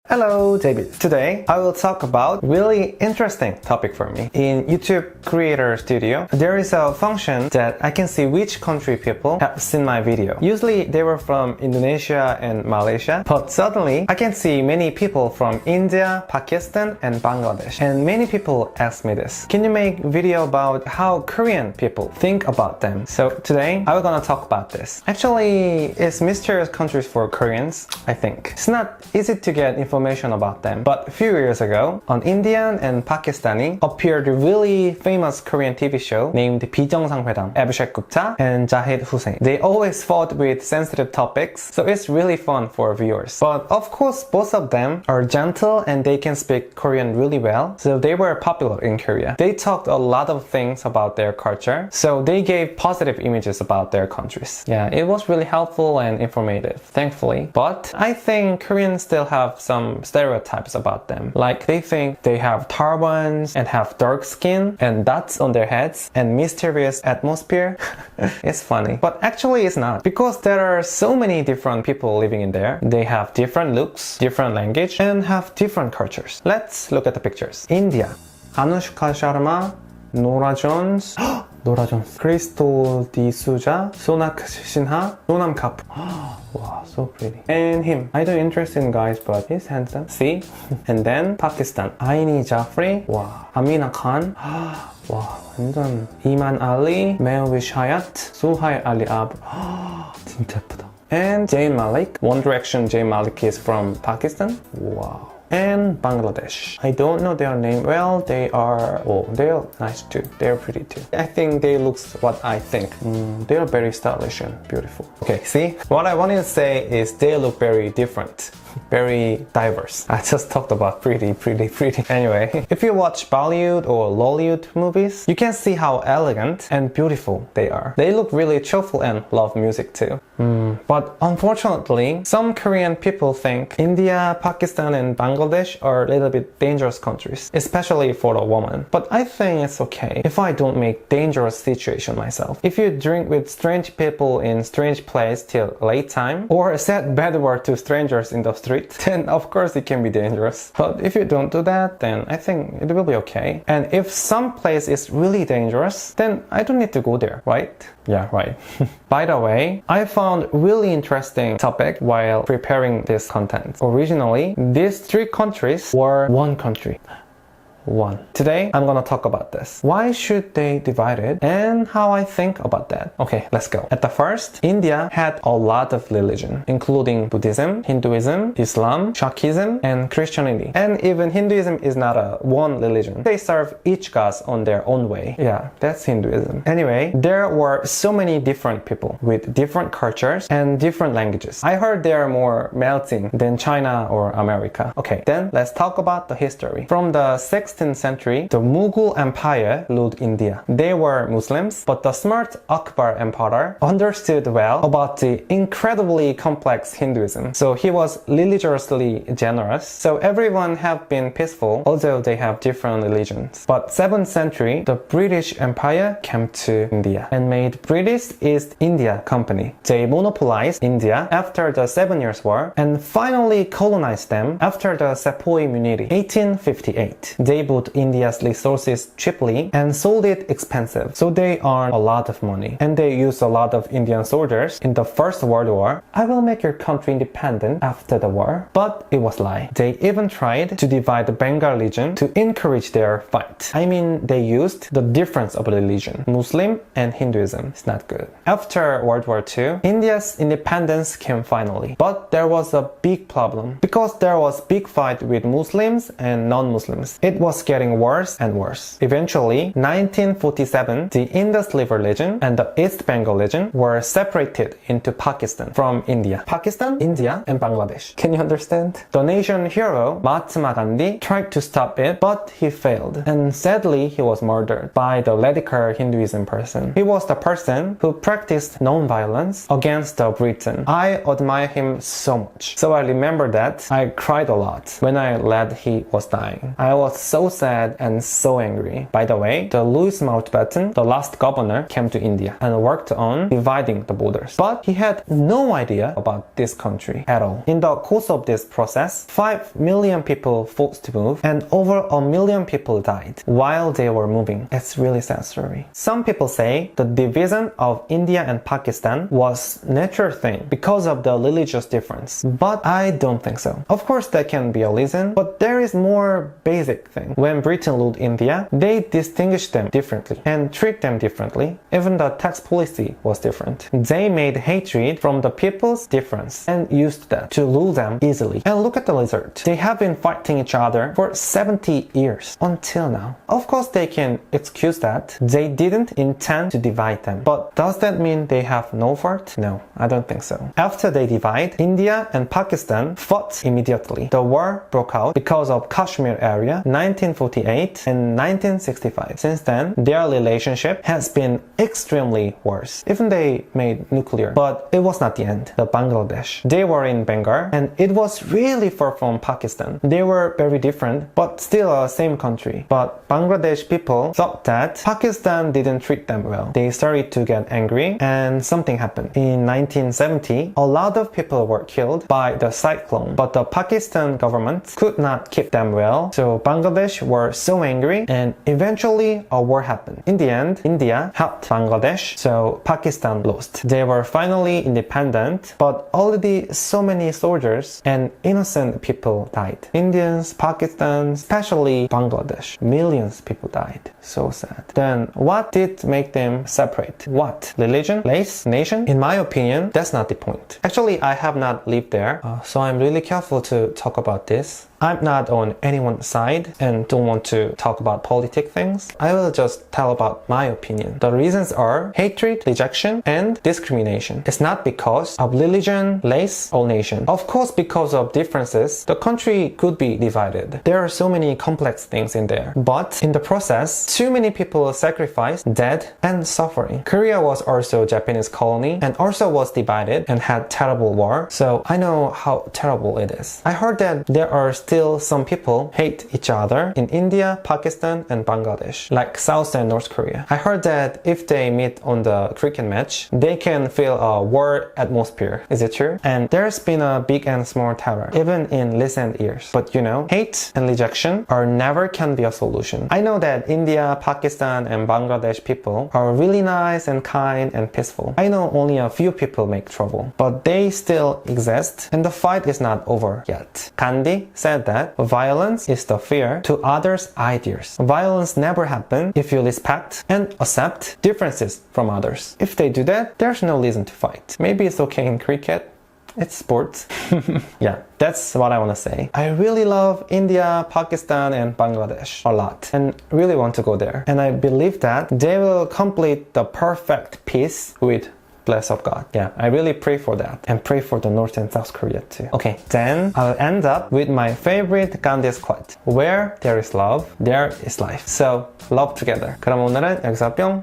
Hello, David. Today, I will talk about really interesting topic for me. In YouTube Creator Studio, there is a function that I can see which country people have seen my video. Usually, they were from Indonesia and Malaysia, but suddenly, I can see many people from India, Pakistan, and Bangladesh. And many people ask me this. Can you make video about how Korean people think about them? So today, I'm gonna talk about this. Actually, it's mysterious countries for Koreans, I think. It's not easy to get information about them. But a few years ago, an Indian and Pakistani appeared a really famous Korean TV show named 비정상회담. Abhishek Gupta and Jahid Hussein. They always fought with sensitive topics, so it's really fun for viewers. But of course, both of them are gentle and they can speak Korean really well, so they were popular in Korea. They talked a lot of things about their culture, so they gave positive images about their countries. Yeah, it was really helpful and informative, thankfully. But I think Koreans still have some stereotypes about them. Like they think they have turbans and have dark skin and dots on their heads and mysterious atmosphere. It's funny. But actually it's not. Because there are so many different people living in there. They have different looks, different language, and have different cultures. Let's look at the pictures. India. Anushka Sharma, Norah Jones, Norah Jones, Crystal D'Souza, Sonakshi Sinha, Sonam Kapoor. Wow, so pretty. And him. I don't interested in guys, but he's handsome. See? And then Pakistan. Aini Jafri. Wow. Amina Khan. Wow, 완전. Iman Ali, Mehwish Hayat, Suhail Ali Ab. 진짜 예쁘다. And Zayn Malik. One Direction Zayn Malik is from Pakistan. Wow. And Bangladesh. I don't know their name well. They are nice too. They're pretty too. I think they look what I think. They are very stylish and beautiful. Okay, see? What I wanted to say is they look very different. Very diverse. I just talked about pretty. Anyway, if you watch Bollywood or Lollywood movies, you can see how elegant and beautiful they are. They look really cheerful and love music too. But unfortunately, some Korean people think India, Pakistan, and Bangladesh are a little bit dangerous countries, especially for a woman. But I think it's okay if I don't make dangerous situation myself. If you drink with strange people in strange place till late time, or said bad word to strangers in the street, then of course it can be dangerous. But if you don't do that, then I think it will be okay. And if some place is really dangerous, then I don't need to go there, right? Yeah, right. By the way, I found really interesting topic while preparing this content. Originally, these three countries were one country. Today, I'm gonna talk about this. Why should they divide it and how I think about that. Okay, let's go. At the first, India had a lot of religion, including Buddhism, Hinduism, Islam, Shaktism, and Christianity. And even Hinduism is not a one religion. They serve each god on their own way. Yeah, that's Hinduism. Anyway, there were so many different people with different cultures and different languages. I heard they are more melting than China or America. Okay, then let's talk about the history. From the 16th century, the Mughal Empire ruled India. They were Muslims, but the smart Akbar Emperor understood well about the incredibly complex Hinduism. So he was religiously generous. So everyone have been peaceful, although they have different religions. But 7th century, the British Empire came to India and made British East India Company. They monopolized India after the 7 Years' War and finally colonized them after the Sepoy Mutiny, 1858. They bought India's resources cheaply and sold it expensive. So they earned a lot of money. And they used a lot of Indian soldiers in the First World War. I will make your country independent after the war. But it was a lie. They even tried to divide the Bengal region to encourage their fight. I mean, they used the difference of religion, Muslim and Hinduism. It's not good. After World War II, India's independence came finally. But there was a big problem because there was big fight with Muslims and non-Muslims. It was getting worse and worse. Eventually, 1947, the Indus River region and the East Bengal region were separated into Pakistan from India. Pakistan, India, and Bangladesh. Can you understand? The nation hero, Mahatma Gandhi, tried to stop it, but he failed. And sadly, he was murdered by the radical Hinduism person. He was the person who practiced non-violence against the Britain. I admire him so much. So I remember that I cried a lot when I read he was dying. I was so so sad and so angry. By the way, the Louis Mountbatten, the last governor, came to India and worked on dividing the borders. But he had no idea about this country at all. In the course of this process, 5 million people forced to move and over 1 million people died while they were moving. It's really sad story. Some people say the division of India and Pakistan was natural thing because of the religious difference. But I don't think so. Of course, that can be a reason, but there is more basic thing. When Britain ruled India, they distinguished them differently and treat them differently. Even the tax policy was different. They made hatred from the people's difference and used that to rule them easily. And look at the result. They have been fighting each other for 70 years until now. Of course, they can excuse that. They didn't intend to divide them. But does that mean they have no fault? No, I don't think so. After they divide, India and Pakistan fought immediately. The war broke out because of Kashmir area 1948 and 1965. Since then, their relationship has been extremely worse. Even they made nuclear. But it was not the end. The Bangladesh. They were in Bengal and it was really far from Pakistan. They were very different but still a same country. But Bangladesh people thought that Pakistan didn't treat them well. They started to get angry and something happened. In 1970, a lot of people were killed by the cyclone, but the Pakistan government could not keep them well. So Bangladesh were so angry and eventually a war happened. In the end, India helped Bangladesh, so Pakistan lost. They were finally independent, but already so many soldiers and innocent people died. Indians, Pakistan, especially Bangladesh. Millions of people died. So sad. Then what did make them separate? What? Religion? Race? Nation? In my opinion, that's not the point. Actually, I have not lived there, so I'm really careful to talk about this. I'm not on anyone's side and don't want to talk about politic things. I will just tell about my opinion. The reasons are hatred, rejection, and discrimination. It's not because of religion, race, or nation. Of course, because of differences, the country could be divided. There are so many complex things in there. But in the process, too many people sacrificed, dead, and suffering. Korea was also a Japanese colony and also was divided and had terrible war. So I know how terrible it is. I heard that there are still some people hate each other in India, Pakistan, and Bangladesh, like South and North Korea. I heard that if they meet on the cricket match, they can feel a war atmosphere. Is it true? And there's been a big and small terror, even in recent years. But you know, hate and rejection are never can be a solution. I know that India, Pakistan, and Bangladesh people are really nice and kind and peaceful. I know only a few people make trouble, but they still exist and the fight is not over yet. Gandhi said that violence is the fear to others' ideas. Violence never happens if you respect and accept differences from others. If they do that, there's no reason to fight. Maybe it's okay in cricket. It's sports. Yeah, that's what I want to say. I really love India, Pakistan, and Bangladesh a lot and really want to go there. And I believe that they will complete the perfect peace with bless of God. Yeah, I really pray for that and pray for the North and South Korea too. Okay, then I'll end up with my favorite Gandhi's quote. Where there is love, there is life. So, love together. 그럼 오늘은 여기서 뿅!